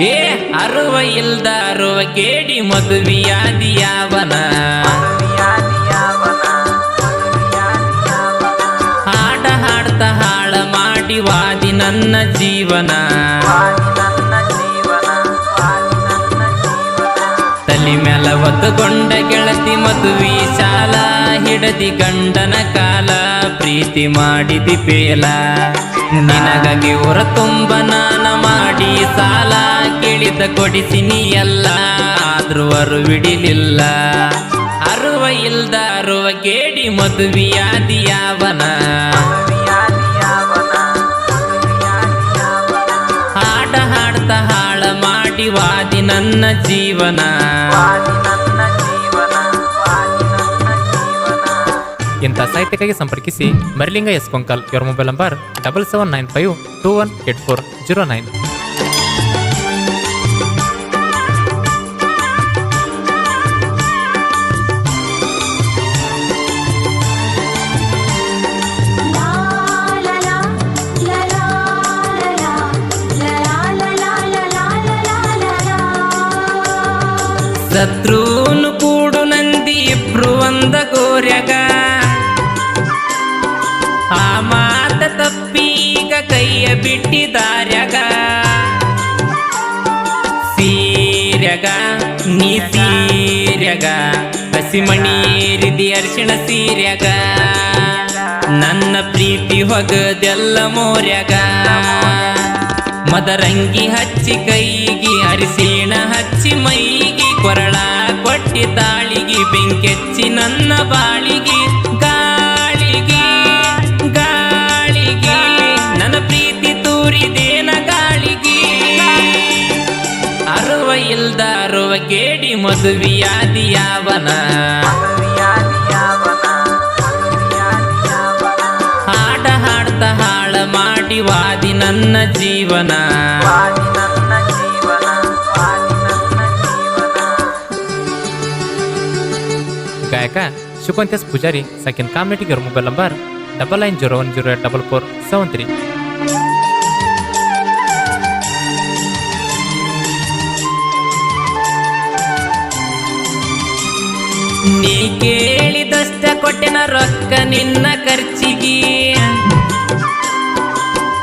ಏ ಅರುವ ಇಲ್ದ ಅರುವ ಕೇಡಿ ಮದುವೆಯಾದಿ ಯಾವನ ಹಾಡ ಹಾಡ್ತ ಹಾಳ ಮಾಡಿ ವಾದಿ ನನ್ನ ಜೀವನ ತಲಿ ಮ್ಯಾಲ ಹೊತ್ತುಕೊಂಡ ಗೆಳತಿ ಮದುವೆ ಶಾಲ ಹಿಡದಿ ಗಂಡನ ಕಾಲ ಪ್ರೀತಿ ಮಾಡಿದಿ ಪೇಲ ನಿನಗಾಗಿ ಹೊರ ತುಂಬ ನಾನ ಮಾಡಿ ಸಾಲ ಕೇಳಿದ ಕೊಡಿಸಿನಿ ಎಲ್ಲ ಆದ್ರೂ ಅರುವಿಡಿಲಿಲ್ಲ ಅರುವ ಇಲ್ದ ಅರುವ ಕೇಡಿ ಮದುವೆಯಾದಿ ಯಾವನ ಹಾಡ ಹಾಡ್ತ ಹಾಳ ಮಾಡಿ ವಾದಿ ನನ್ನ ಜೀವನ ಇಂಥ ಸಾಹಿತ್ಯಕ್ಕಾಗಿ ಸಂಪರ್ಕಿಸಿ ಮರಿಲಿಂಗ ಎಸ್ ಕೊಂಕಲ್. ಇವರ ಮೊಬೈಲ್ ನಂಬರ್ 7795218409. ಶತ್ರುನು ಕೂಡು ನಂದಿ ಇಬ್ರು ಒಂದ ಗೋರ್ಯಾಗ ಆ ಮಾತ ತಪ್ಪೀಗ ಕೈಯ ಬಿಟ್ಟಿದಾರ್ಯಾಗ ಸೀರ್ಯಾಗ ನೀ ಸೀರ್ಯಾಗ ಹಸಿಮಣೀರಿದಿ ಅರ್ಶಿಣ ಸೀರ್ಯಾಗ ನನ್ನ ಪ್ರೀತಿ ಹೊಗದೆಲ್ಲ ಮೋರ್ಯಾಗ ಮದರಂಗಿ ಹಚ್ಚಿ ಕೈಗಿ ಅರಿಶಿಣ ಹಚ್ಚಿ ಮೈಗಿ ಕೊರಳ ಕೊಟ್ಟಿ ತಾಳಿಗಿ ಬೆಂಕೆಚ್ಚಿ ನನ್ನ ಬಾಳಿಗಿ ಗಾಳಿಗಿ ಗಾಳಿಗಿ ನನ್ನ ಪ್ರೀತಿ ತೂರಿದೇನ ಗಾಳಿಗಿ ಅರುವ ಇಲ್ದ ಅರುವ ಕೇಡಿ ಮದುವೆಯಾದಿ ಯಾವನ ಹಾಡ ಹಾಡ್ತ ಹಾಳ ಮಾಡಿ ವಾದಿ ನನ್ನ ಜೀವನ गायका शुकंतेस पुजारी सेकंड कमेटी के मोबाइल नंबर 9901084473. ನೀ ಕೇಳಿದಷ್ಟ ಕೊಟ್ಟೆನ ರೊಕ್ಕ ನಿನ್ನ ಖರ್ಚಿಗಿ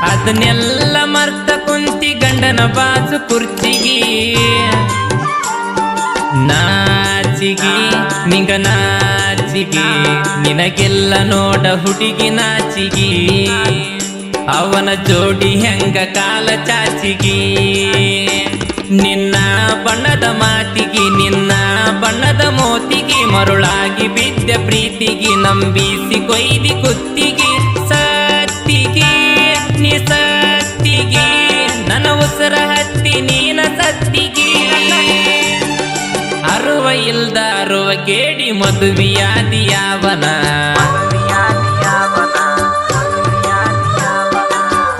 ಅದನ್ನೆಲ್ಲ ಮರ್ತ ಕುಂತಿ ಗಂಡನ ಬಾಜು ಕುರ್ಚಿಗಿ ನಾಚಿಗಿ ನಿಂಗ ನಾಚಿಗಿ ನಿನಗೆಲ್ಲ ನೋಡ ಹುಡುಗಿ ನಾಚಿಗಿ ಅವನ ಜೋಡಿ ಹೆಂಗ ಕಾಲ ಚಾಚಿಗಿ ನಿನ್ನ ಬಣ್ಣದ ಮಾತಿಗಿ ನಿನ್ನ ಬಣ್ಣದ ಮೋತಿಗಿ ಮರುಳಾಗಿ ಬಿದ್ದ ಪ್ರೀತಿಗಿ ನಂಬಿಸಿ ಕೊಯ್ದಿ ಕುತ್ತಿಗಿ ಸತ್ತಿಗಿ ನೀ ಸತ್ತಿಗಿ ನನ್ನ ಉಸಿರ ಹತ್ತಿ ನೀನ ಸತ್ತಿಗಿ ಅರುವ ಇಲ್ದ ಅರುವ ಕೇಡಿ ಮದುವೆಯಾದಿ ಯಾವನ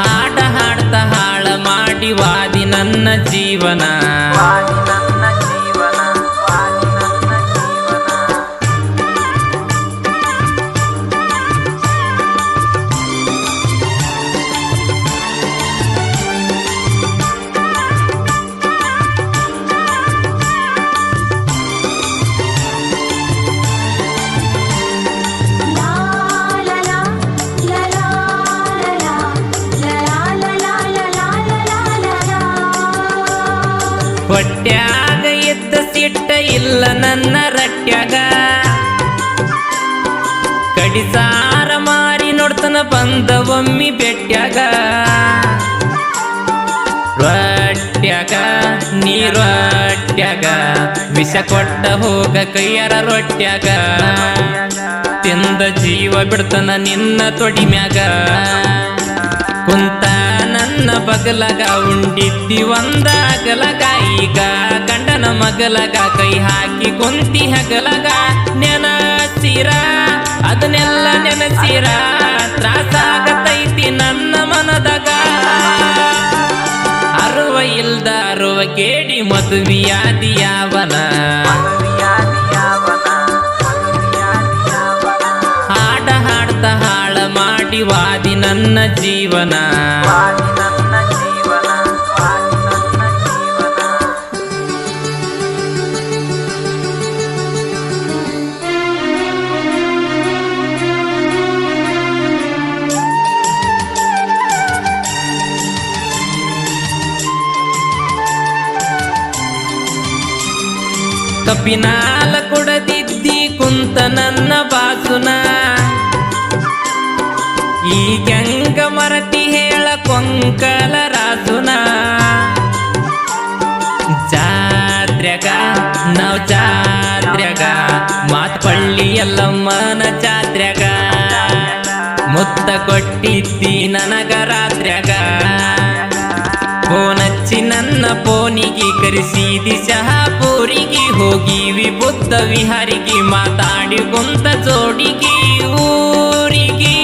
ಹಾಡ ಹಾಡ್ತ ಹಾಳ ಮಾಡಿ ವಾದಿ ನನ್ನ ಜೀವನ ಹೊಟ್ಯಾಗ ಎದ್ದ ಸಿಟ್ಟ ಇಲ್ಲ ನನ್ನ ರಟ್ಯಾಗ ಕಡಿಸಾರ ಮಾರಿ ನೋಡ್ತನ ಬಂದ ಒಮ್ಮಿ ಬೆಟ್ಯಾಗ ರೊಟ್ಯಾಗ ನೀ ರೊಟ್ಯಾಗ ವಿಷ ಕೊಟ್ಟ ಹೋಗ ಕೈಯರ ರೊಟ್ಯಾಗ ಪ್ರೀತಿಯಿಂದ ಜೀವ ಬಿಡ್ತನ ನಿನ್ನ ತೊಡಿ ಮ್ಯಾಗ ಕುಂತ ನನ್ನ ಬಗಲಗ ಉಂಡಿದ್ದಿ ಒಂದ ಅಗಲಗ ಈಗ ಗಂಡನ ಮಗಲಗ ಕೈ ಹಾಕಿ ಕುಂತಿ ಹಗಲಗ ನೆನಸಿರ ಅದನ್ನೆಲ್ಲ ನೆನಸಿರ ತ್ರಾಸಾಗತೈತಿ ನನ್ನ ಮನದಾಗ ಅರುವ ಇಲ್ದ ಅರುವ ಕೇಳಿ ಮದುವೆಯಾದಿಯಾವನ ಹಾಡ ಹಾಡ್ತ ಹಾಳ ಮಾಡಿ ವಾದಿ ನನ್ನ ಜೀವನ ಕಬ್ಬಿನಾಲ ಕೊಡದಿದ್ದಿ ಕುಂತ ನನ್ನ ಬಾಸುನ ಈಗಂಗ ಮರತಿ ಹೇಳ ಕೊಂಕಲ ರಾಸುನ ಜಾತ್ರ್ಯಾಗ ನಾವ್ ಜಾತ್ರ್ಯಾಗ ಮಾತ್ ಪಳ್ಳಿ ಎಲ್ಲಮ್ಮನ ಜಾತ್ರ್ಯಾಗ ಮುತ್ತ ಕೊಟ್ಟಿದ್ದಿ ನನಗ ರಾತ್ರ್ಯಾಗ ಫೋನಚ್ಚಿ ನನ್ನ ಫೋನಿಗೆ ಕರೆಸಿದಿ ಶಹಾಪುರಿಗೆ ಹೋಗಿವಿ ಬುದ್ಧ ವಿಹಾರಿಗೆ ಮಾತಾಡಿ ಕುಂತ ಜೋಡಿಗೆ ಊರಿಗೆ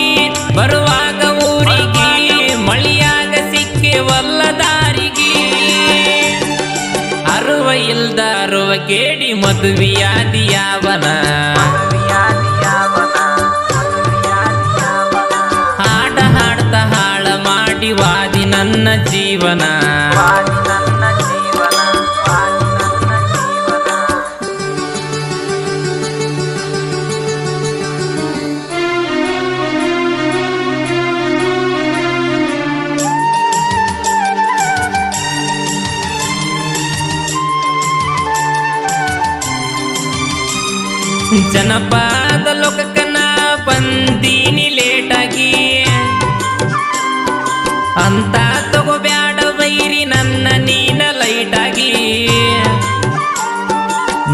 ಬರುವಾಗ ಊರಿಗೆ ಮಳಿಯಾಗ ಸಿಕ್ಕೆವಲ್ಲ ದಾರಿಗೆ ಅರುವ ಇಲ್ದ ಅರುವ ಕೇಳಿ ಮದುವೆಯಾದಿಯಾವನ ಹಾಡ ಹಾಡ್ತ ಹಾಳ ಮಾಡಿ ವಾದಿ ನನ್ನ ಜೀವನ ಜನಪದ ಲೋಕಕ್ಕನ ಬಂದೀನಿ ಲೇಟಾಗಿ ಅಂತ ತಗೋಬ್ಯಾಡ ಬೈರಿ ನನ್ನ ನೀನ ಲೈಟಾಗಿ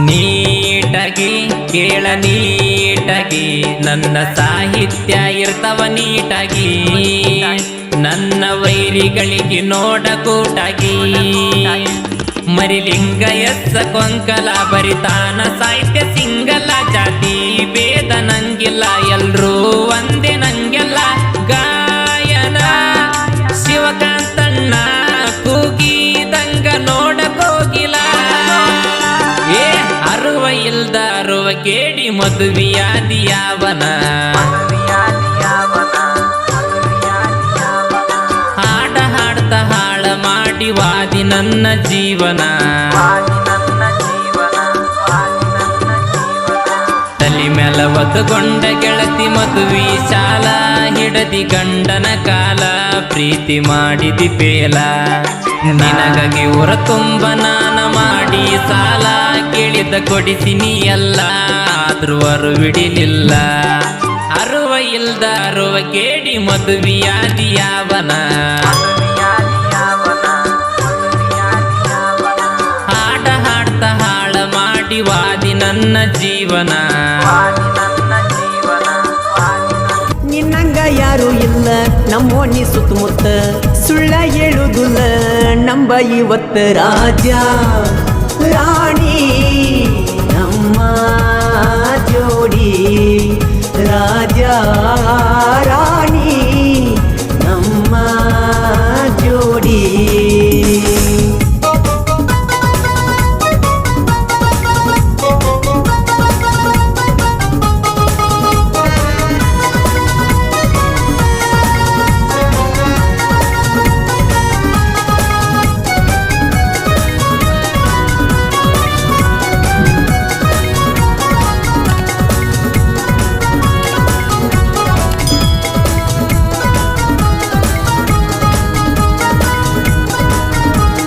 ನೀಟಾಗಿ ಕೇಳ ನೀಟಾಗಿ ನನ್ನ ಸಾಹಿತ್ಯ ಇರ್ತವ ನೀಟಾಗಿ ನನ್ನ ವೈರಿಗಳಿಗೆ ನೋಡ ಕೂಟಾಗಿ ಮರಿಲಿಂಗ ಎಸ್ಸ ಕೊಂಕಲ ಬರಿತಾನ ಸಾಹಿತ್ಯ ಸಿಂಗಲ ಜಾತಿ ಭೇದ ನಂಗಿಲ್ಲ ಎಲ್ರೂ ಒಂದೇ ನಂಗೆಲ್ಲ ಗಾಯನ ಶಿವಕಾಂತಣ್ಣ ಕೂಗಿದಂಗ ನೋಡಕೋಗಿಲ್ಲ ಏ ಅರುವ ಇಲ್ದ ಅರುವ ಕೇಳಿ ಮದುವೆಯಾದಿಯಾವನ ಹಾಡ ಹಾಡ್ತ ಹಾಳ ಮಾಡಿ ವಾದಿ ನನ್ನ ಜೀವನ ತಲಿ ಮೇಲ ಒತ್ತುಕೊಂಡ ಗೆಳತಿ ಮದುವೆ ಶಾಲ ಹಿಡದಿ ಗಂಡನ ಕಾಲ ಪ್ರೀತಿ ಮಾಡಿದಿ ಪೇಲ ನಿನಗಾಗಿ ಊರ ತುಂಬ ನಾನ ಮಾಡಿ ಸಾಲ ಕೇಳಿದ ಕೊಡಿಸಿನಿ ಎಲ್ಲ ಆದ್ರೂ ಅರುವಿಡಿಲಿಲ್ಲ ಅರುವ ಇಲ್ದ ಅರುವ ಕೇಳಿ ಮದುವೆಯಾದಿಯಾವನ ಹಾಡ ಹಾಡ್ತ ಹಾಳ ಮಾಡಿ ವಾದಿ ನನ್ನ ಜೀವನ ನಿನ್ನಂಗ ಯಾರು ಇಲ್ಲ ನಮ್ಮೋನಿ ಸುತ್ತಮುತ್ತ ಸುಳ್ಳ ಹೇಳುದಿಲ್ಲ ನಂಬ ಇವತ್ತ ರಾಜ ರಾಣಿ ನಮ್ಮ ಜೋಡಿ ರಾಜ